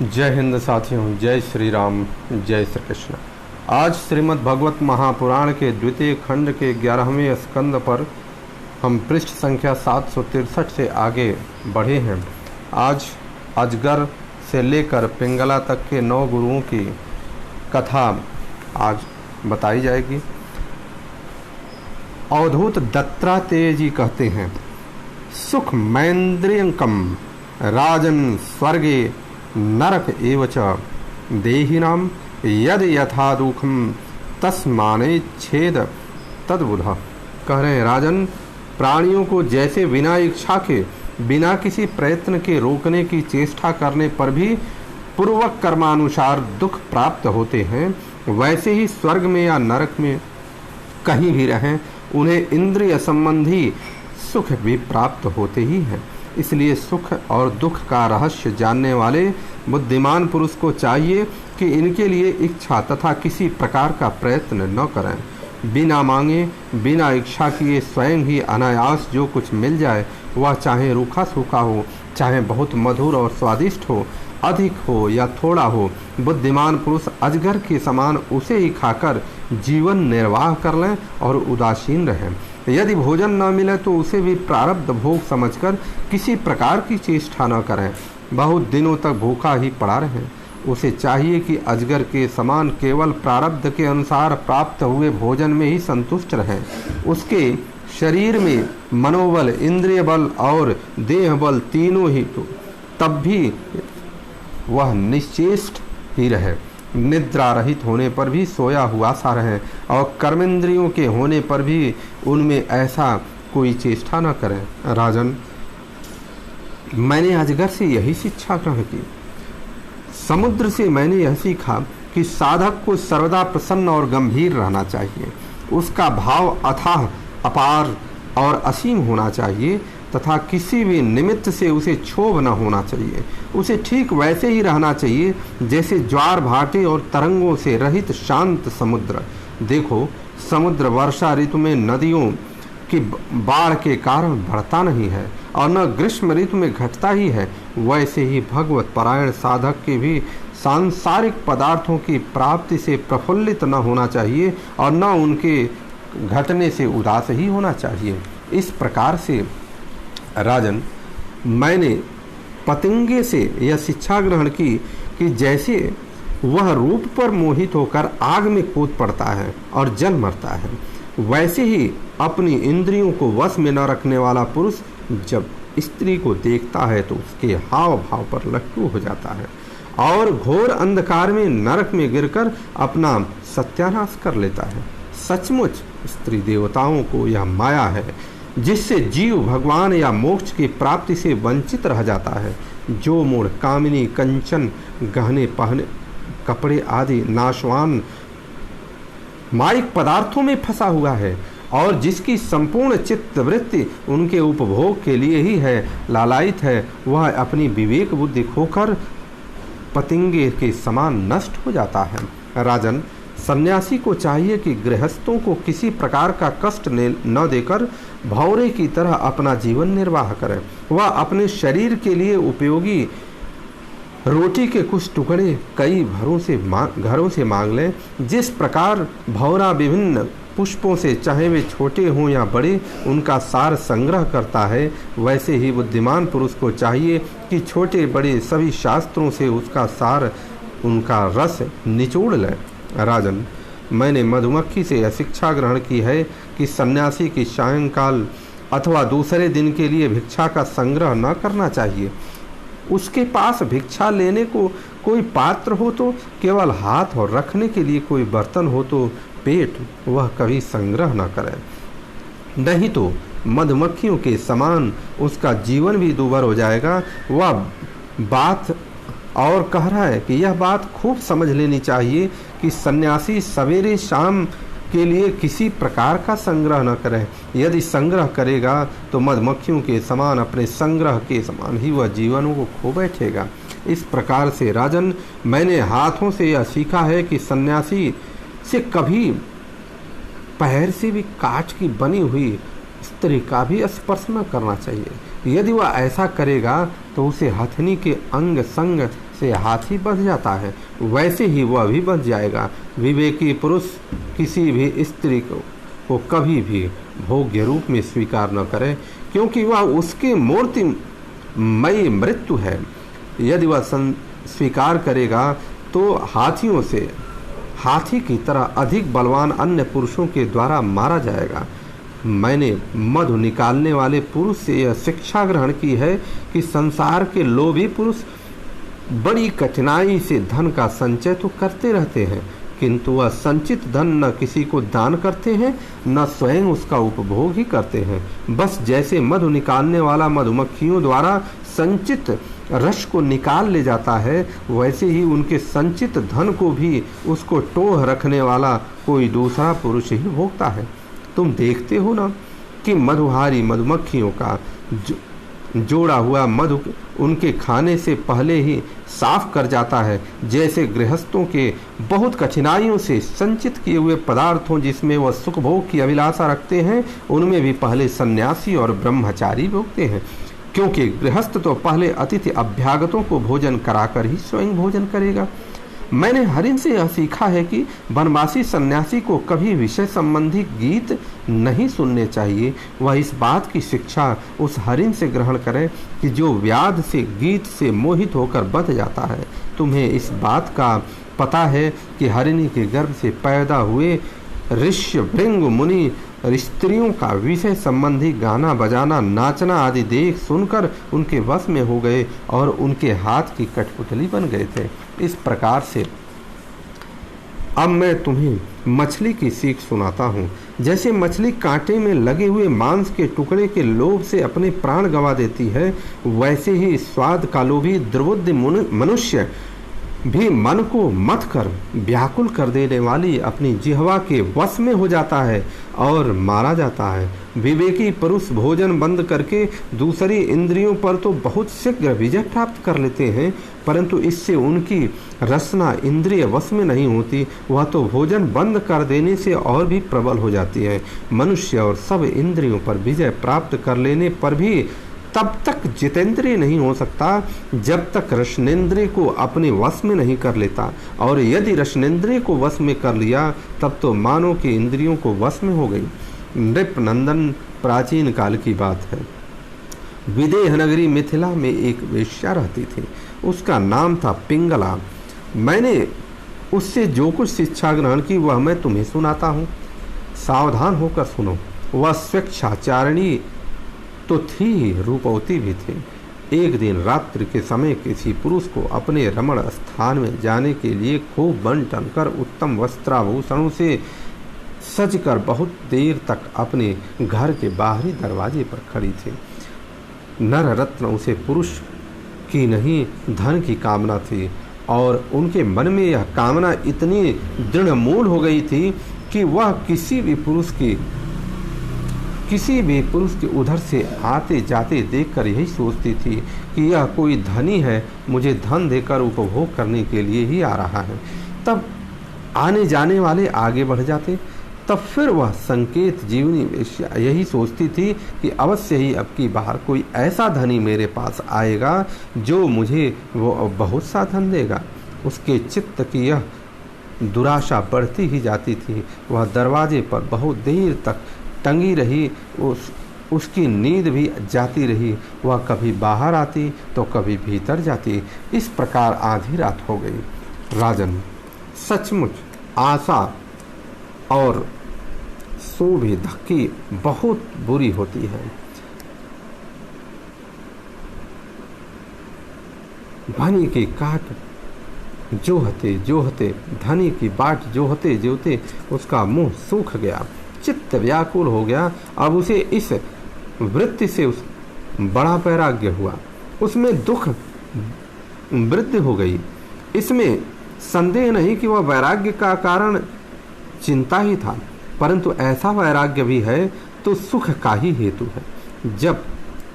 जय हिंद साथियों, जय श्री राम, जय श्री कृष्ण। आज श्रीमद् भगवत महापुराण के द्वितीय खंड के 11वें स्कंद पर हम पृष्ठ संख्या 763 से आगे बढ़े हैं। आज अजगर से लेकर पिंगला तक के 9 गुरुओं की कथा आज बताई जाएगी। अवधूत दत्तात्रेय जी कहते हैं, सुख मैन्द्रियंकम राजन स्वर्गे नरक एवच देहिनाम यद यथा दुखम तस्माने छेद तद्बुध। कह रहे हैं, राजन, प्राणियों को जैसे बिना इच्छा के, बिना किसी प्रयत्न के रोकने की चेष्टा करने पर भी पूर्वक कर्मानुसार दुख प्राप्त होते हैं, वैसे ही स्वर्ग में या नरक में कहीं भी रहें उन्हें इंद्रिय संबंधी सुख भी प्राप्त होते ही हैं। इसलिए सुख और दुख का रहस्य जानने वाले बुद्धिमान पुरुष को चाहिए कि इनके लिए इच्छा तथा किसी प्रकार का प्रयत्न न करें। बिना मांगे, बिना इच्छा किए स्वयं ही अनायास जो कुछ मिल जाए, वह चाहे रूखा सूखा हो, चाहे बहुत मधुर और स्वादिष्ट हो, अधिक हो या थोड़ा हो, बुद्धिमान पुरुष अजगर के समान उसे ही खाकर जीवन निर्वाह कर लें और उदासीन रहें। यदि भोजन न मिले तो उसे भी प्रारब्ध भोग समझकर किसी प्रकार की चेष्टा न करें, बहुत दिनों तक भूखा ही पड़ा रहे। उसे चाहिए कि अजगर के समान केवल प्रारब्ध के अनुसार प्राप्त हुए भोजन में ही संतुष्ट रहे। उसके शरीर में मनोबल, इंद्रिय बल और देह बल तीनों ही तो तब भी वह निश्चेष्ट ही रहे। निद्रा रहित होने पर भी सोया हुआ सा रहे और कर्मेंद्रियों के होने पर भी उनमें ऐसा कोई चेष्टा न करें। राजन, मैंने अजगर से यही शिक्षा ग्रहण की। समुद्र से मैंने यह सीखा कि साधक को सर्वदा प्रसन्न और गंभीर रहना चाहिए। उसका भाव अथाह, अपार और असीम होना चाहिए तथा किसी भी निमित्त से उसे क्षोभ न होना चाहिए। उसे ठीक वैसे ही रहना चाहिए जैसे ज्वार भाटे और तरंगों से रहित शांत समुद्र। देखो, समुद्र वर्षा ऋतु में नदियों की बाढ़ के कारण बढ़ता नहीं है और न ग्रीष्म ऋतु में घटता ही है, वैसे ही भगवत परायण साधक के भी सांसारिक पदार्थों की प्राप्ति से प्रफुल्लित न होना चाहिए और न उनके घटने से उदास ही होना चाहिए। इस प्रकार से राजन, मैंने पतंगे से यह शिक्षा ग्रहण की कि जैसे वह रूप पर मोहित होकर आग में कूद पड़ता है और जल मरता है, वैसे ही अपनी इंद्रियों को वश में न रखने वाला पुरुष जब स्त्री को देखता है तो उसके हाव भाव पर लट्टू हो जाता है और घोर अंधकार में नरक में गिरकर अपना सत्यानाश कर लेता है। सचमुच स्त्री देवताओं को यह माया है जिससे जीव भगवान या मोक्ष की प्राप्ति से वंचित रह जाता है। जो मूढ़ कामिनी, कंचन, गहने पहने, कपड़े आदि नाशवान माइक पदार्थों में फंसा हुआ है और जिसकी संपूर्ण चित्त वृत्ति उनके उपभोग के लिए ही है, लालायित है, वह अपनी विवेक बुद्धि खोकर पतंगे के समान नष्ट हो जाता है। राजन, सन्यासी को चाहिए कि गृहस्थों को किसी प्रकार का कष्ट न देकर भौरे की तरह अपना जीवन निर्वाह करे। वह अपने शरीर के लिए उपयोगी रोटी के कुछ टुकड़े कई घरों से मांग ले। जिस प्रकार भौरा विभिन्न पुष्पों से, चाहे वे छोटे हों या बड़े, उनका सार संग्रह करता है, वैसे ही बुद्धिमान पुरुष को चाहिए कि छोटे बड़े सभी शास्त्रों से उसका सार, उनका रस निचोड़ ले। राजन, मैंने मधुमक्खी से यह शिक्षा ग्रहण की है कि सन्यासी की सायंकाल अथवा दूसरे दिन के लिए भिक्षा का संग्रह न करना चाहिए। उसके पास भिक्षा लेने को कोई पात्र हो तो केवल हाथ और रखने के लिए कोई बर्तन हो तो पेट, वह कभी संग्रह न करे, नहीं तो मधुमक्खियों के समान उसका जीवन भी दूभर हो जाएगा। वह बात और कह रहा है कि यह बात खूब समझ लेनी चाहिए कि सन्यासी सवेरे शाम के लिए किसी प्रकार का संग्रह न करे। यदि संग्रह करेगा तो मधुमक्खियों के समान, अपने संग्रह के समान ही वह जीवन को खो बैठेगा। इस प्रकार से राजन, मैंने हाथों से यह सीखा है कि सन्यासी से कभी पैर से भी कांच की बनी हुई स्त्री का भी स्पर्श न करना चाहिए। यदि वह ऐसा करेगा तो उसे हथनी के अंग संग से हाथी बंध जाता है, वैसे ही वह भी बंध जाएगा। विवेकी पुरुष किसी भी स्त्री को कभी भी भोग्य रूप में स्वीकार न करे, क्योंकि वह उसके मूर्तिमयी मृत्यु है। यदि वह स्वीकार करेगा तो हाथियों से हाथी की तरह अधिक बलवान अन्य पुरुषों के द्वारा मारा जाएगा। मैंने मधु निकालने वाले पुरुष से यह शिक्षा ग्रहण की है कि संसार के लोभी पुरुष बड़ी कठिनाई से धन का संचय तो करते रहते हैं, किंतु वह संचित धन न किसी को दान करते हैं, न स्वयं उसका उपभोग ही करते हैं। बस जैसे मधु निकालने वाला मधुमक्खियों द्वारा संचित रस को निकाल ले जाता है, वैसे ही उनके संचित धन को भी उसको टोह रखने वाला कोई दूसरा पुरुष ही भोगता है। तुम देखते हो ना कि मधुहारी मधुमक्खियों का जोड़ा हुआ मधु उनके खाने से पहले ही साफ कर जाता है। जैसे गृहस्थों के बहुत कठिनाइयों से संचित किए हुए पदार्थों जिसमें वह सुख भोग की अभिलाषा रखते हैं, उनमें भी पहले सन्यासी और ब्रह्मचारी भोगते हैं, क्योंकि गृहस्थ तो पहले अतिथि अभ्यागतों को भोजन कराकर ही स्वयं भोजन करेगा। मैंने हरिण से यह सीखा है कि वनवासी सन्यासी को कभी विषय संबंधी गीत नहीं सुनने चाहिए। वह इस बात की शिक्षा उस हरिण से ग्रहण करे कि जो व्याध से गीत से मोहित होकर बंध जाता है। तुम्हें इस बात का पता है कि हरिणी के गर्भ से पैदा हुए ऋष्य भृंग मुनि स्त्रियों का विषय संबंधी गाना बजाना नाचना आदि देख सुनकर उनके वश में हो गए और उनके हाथ की कठपुतली बन गए थे। इस प्रकार से अब मैं तुम्हें मछली की सीख सुनाता हूँ। जैसे मछली कांटे में लगे हुए मांस के टुकड़े के लोभ से अपने प्राण गंवा देती है, वैसे ही स्वाद का लोभी दुर्बुद्धि मनुष्य भी मन को मथ कर व्याकुल कर देने वाली अपनी जिह्वा के वश में हो जाता है और मारा जाता है। विवेकी पुरुष भोजन बंद करके दूसरी इंद्रियों पर तो बहुत शीघ्र विजय प्राप्त कर लेते हैं, परंतु इससे उनकी रसना इंद्रिय वश में नहीं होती। वह तो भोजन बंद कर देने से और भी प्रबल हो जाती है। मनुष्य और सब इंद्रियों पर विजय प्राप्त कर लेने पर भी तब तक जितेंद्रिय नहीं हो सकता जब तक रसनेन्द्रिय को अपने वश में नहीं कर लेता, और यदि रसनेन्द्रिय को वश में कर लिया तब तो मानव की इंद्रियों को वश में हो गई। नृपनंदन प्राचीन काल की बात है। विदेह नगरी मिथिला में एक वेश्या रहती थी, उसका नाम था पिंगला। मैंने उससे जो कुछ शिक्षा ग्रहण की वह मैं तुम्हें सुनाता हूँ, सावधान होकर सुनो। वह स्वेच्छाचारिणी तो थी, रूपवती भी थी। एक दिन रात्रि के समय किसी पुरुष को अपने रमण स्थान में जाने के लिए खूब बन टनकर उत्तम वस्त्राभूषणों से सजकर बहुत देर तक अपने घर के बाहरी दरवाजे पर खड़ी थी। नर रत्न उसे पुरुष की नहीं धन की कामना थी, और उनके मन में यह कामना इतनी दृढ़ मूल हो गई थी कि वह किसी भी पुरुष के उधर से आते जाते देखकर यही सोचती थी कि यह कोई धनी है, मुझे धन देकर उपभोग करने के लिए ही आ रहा है। तब आने जाने वाले आगे बढ़ जाते, तब फिर वह संकेत जीवनी वेश्या यही सोचती थी कि अवश्य ही अब की बार कोई ऐसा धनी मेरे पास आएगा जो मुझे वो बहुत सा धन देगा। उसके चित्त की यह दुराशा बढ़ती ही जाती थी। वह दरवाजे पर बहुत देर तक टंगी रही, उसकी नींद भी जाती रही। वह कभी बाहर आती तो कभी भीतर जाती। इस प्रकार आधी रात हो गई। राजन, सचमुच आशा और शोभे धक्की बहुत बुरी होती है। धनी की काट जोहते जोहते धनी की बाट जोहते जोहते उसका मुंह सूख गया, चित्त व्याकुल हो गया। अब उसे इस वृत्ति से बड़ा वैराग्य हुआ, उसमें दुख वृद्धि हो गई। इसमें संदेह नहीं कि वह वैराग्य का कारण चिंता ही था, परंतु ऐसा वैराग्य भी है तो सुख का ही हेतु है। जब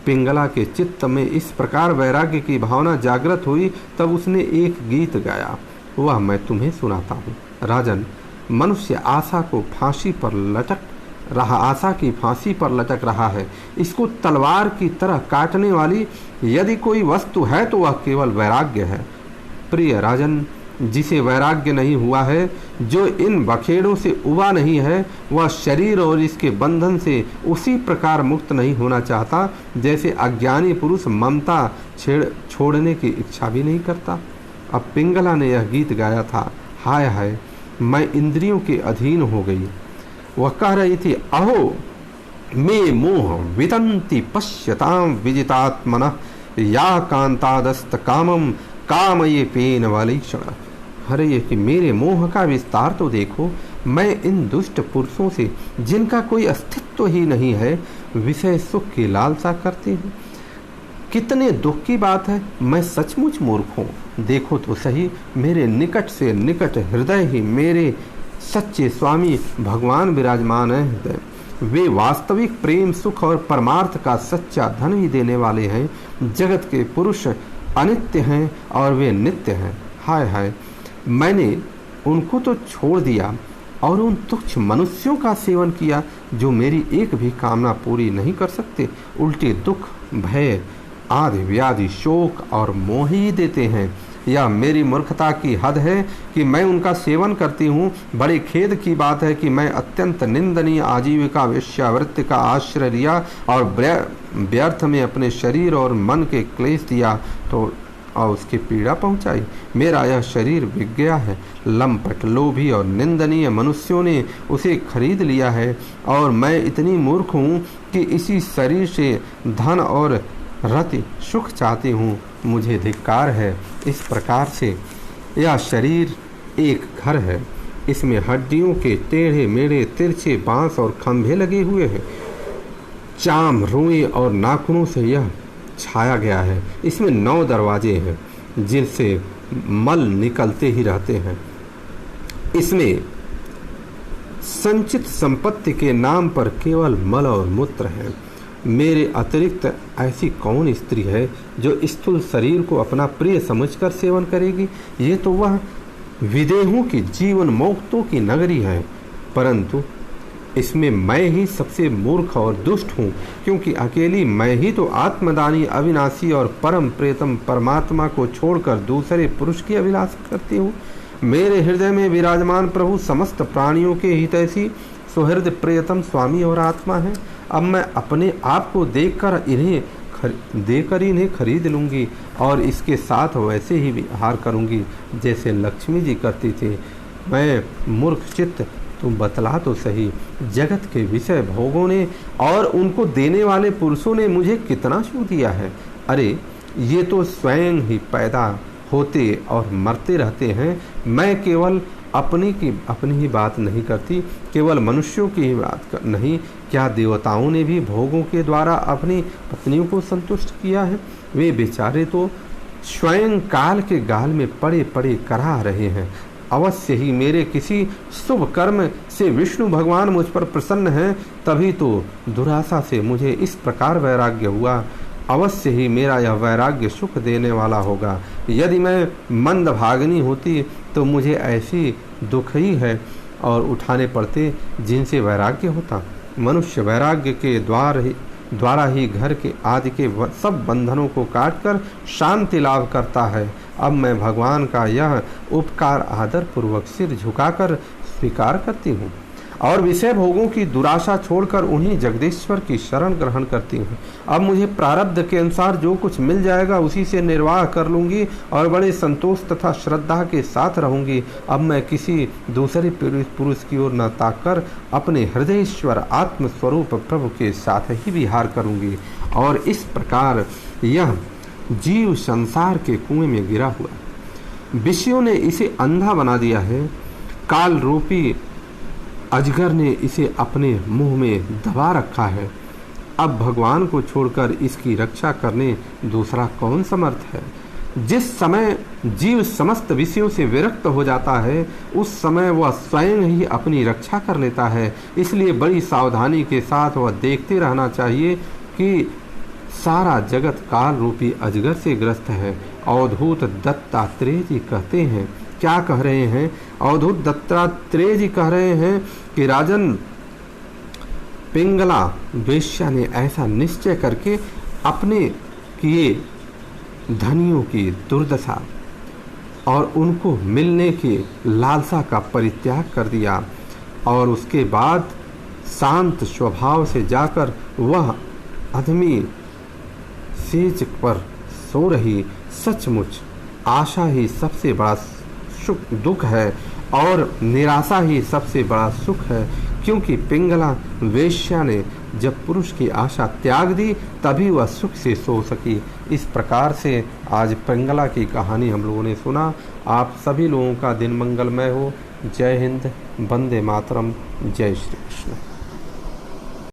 पिंगला के चित्त में इस प्रकार वैराग्य की भावना जागृत हुई तब उसने एक गीत गाया, वह मैं तुम्हें सुनाता हूँ। राजन, मनुष्य आशा की फांसी पर लटक रहा है। इसको तलवार की तरह काटने वाली यदि कोई वस्तु है तो वह केवल वैराग्य है। प्रिय राजन, जिसे वैराग्य नहीं हुआ है, जो इन बखेड़ों से उबा नहीं है, वह शरीर और इसके बंधन से उसी प्रकार मुक्त नहीं होना चाहता जैसे अज्ञानी पुरुष ममता छोड़ने की इच्छा भी नहीं करता। अब पिंगला ने यह गीत गाया था, हाय हाय मैं इंद्रियों के अधीन हो गई। वह कह रही थी, अहो मे मोह वितंति पश्यताम विजितात्मनः या कांतादस्त कामम कामये पेन वालीक्षण। अरे ये कि मेरे मोह का विस्तार तो देखो, मैं इन दुष्ट पुरुषों से जिनका कोई अस्तित्व ही नहीं है विषय सुख की लालसा करती हूँ। कितने दुख की बात है, मैं सचमुच मूर्ख हूँ। देखो तो सही, मेरे निकट से निकट हृदय ही मेरे सच्चे स्वामी भगवान विराजमान है। हृदय वे वास्तविक प्रेम सुख और परमार्थ का सच्चा धन ही देने वाले हैं। जगत के पुरुष अनित्य हैं और वे नित्य हैं। हाय हाय मैंने उनको तो छोड़ दिया और उन तुच्छ मनुष्यों का सेवन किया जो मेरी एक भी कामना पूरी नहीं कर सकते, उल्टे दुख भय आदि व्याधि शोक और मोह ही देते हैं। यह मेरी मूर्खता की हद है कि मैं उनका सेवन करती हूँ। बड़े खेद की बात है कि मैं अत्यंत निंदनीय आजीविका वेश्यावृत्ति का आश्रय लिया और व्यर्थ में अपने शरीर और मन के क्लेश दिया तो और उसकी पीड़ा पहुंचाई। मेरा यह शरीर बिक गया है। लंपट लोभी और निंदनीय मनुष्यों ने उसे खरीद लिया है और मैं इतनी मूर्ख हूँ कि इसी शरीर से धन और रति सुख चाहती हूँ। मुझे धिक्कार है। इस प्रकार से यह शरीर एक घर है। इसमें हड्डियों के टेढ़े मेढ़े तिरछे बांस और खंभे लगे हुए हैं। चाम रुएं और नाखूनों से यह छाया गया है। इसमें 9 दरवाजे हैं जिनसे मल निकलते ही रहते हैं। इसमें संचित संपत्ति के नाम पर केवल मल और मूत्र है। मेरे अतिरिक्त ऐसी कौन स्त्री है जो स्थूल शरीर को अपना प्रिय समझकर सेवन करेगी। ये तो वह विदेहों की जीवन मुक्तों की नगरी है, परंतु इसमें मैं ही सबसे मूर्ख और दुष्ट हूँ, क्योंकि अकेली मैं ही तो आत्मदानी अविनाशी और परम प्रेतम परमात्मा को छोड़कर दूसरे पुरुष की अभिलाषा करती हूँ। मेरे हृदय में विराजमान प्रभु समस्त प्राणियों के हितैषी सुहृद प्रियतम स्वामी और आत्मा है। अब मैं अपने आप को देकर इन्हें खरीद लूँगी और इसके साथ वैसे ही व्यवहार करूँगी जैसे लक्ष्मी जी करती थी। मैं मूर्ख चित्त, तुम बतला तो सही, जगत के विषय भोगों ने और उनको देने वाले पुरुषों ने मुझे कितना सुख दिया है। अरे ये तो स्वयं ही पैदा होते और मरते रहते हैं। मैं केवल अपनी ही बात नहीं करती, केवल मनुष्यों की ही बात नहीं, क्या देवताओं ने भी भोगों के द्वारा अपनी पत्नियों को संतुष्ट किया है। वे बेचारे तो स्वयं काल के गाल में पड़े पड़े कराह रहे हैं। अवश्य ही मेरे किसी शुभ कर्म से विष्णु भगवान मुझ पर प्रसन्न हैं, तभी तो दुराशा से मुझे इस प्रकार वैराग्य हुआ। अवश्य ही मेरा यह वैराग्य सुख देने वाला होगा। यदि मैं मंदभागिनी होती तो मुझे ऐसी दुख ही है और उठाने पड़ते जिनसे वैराग्य होता। मनुष्य वैराग्य के द्वारा ही घर के आदि के सब बंधनों को काटकर शांति लाभ करता है। अब मैं भगवान का यह उपकार आदर पूर्वक सिर झुकाकर स्वीकार करती हूँ और विषय भोगों की दुराशा छोड़कर उन्हीं जगदीश्वर की शरण ग्रहण करती हूँ। अब मुझे प्रारब्ध के अनुसार जो कुछ मिल जाएगा उसी से निर्वाह कर लूँगी और बड़े संतोष तथा श्रद्धा के साथ रहूँगी। अब मैं किसी दूसरे पुरुष की ओर न ताककर अपने हृदयेश्वर आत्मस्वरूप प्रभु के साथ ही विहार करूँगी। और इस प्रकार यह जीव संसार के कुएं में गिरा हुआ, विषयों ने इसे अंधा बना दिया है। काल रूपी अजगर ने इसे अपने मुंह में दबा रखा है। अब भगवान को छोड़कर इसकी रक्षा करने दूसरा कौन समर्थ है। जिस समय जीव समस्त विषयों से विरक्त हो जाता है उस समय वह स्वयं ही अपनी रक्षा कर लेता है। इसलिए बड़ी सावधानी के साथ वह देखते रहना चाहिए कि सारा जगत काल रूपी अजगर से ग्रस्त है। अवधूत दत्तात्रेय जी कहते हैं, क्या कह रहे हैं? अवधूत दत्तात्रेय जी कह रहे हैं कि राजन, पिंगला वेश्या ने ऐसा निश्चय करके अपने किए धनियों की दुर्दशा और उनको मिलने की लालसा का परित्याग कर दिया और उसके बाद शांत स्वभाव से जाकर वह अधमी सेज पर सो रही। सचमुच आशा ही सबसे बड़ा सुख दुख है और निराशा ही सबसे बड़ा सुख है, क्योंकि पिंगला वेश्या ने जब पुरुष की आशा त्याग दी तभी वह सुख से सो सकी। इस प्रकार से आज पिंगला की कहानी हम लोगों ने सुना। आप सभी लोगों का दिन मंगलमय हो। जय हिंद, वंदे मातरम, जय श्री कृष्ण।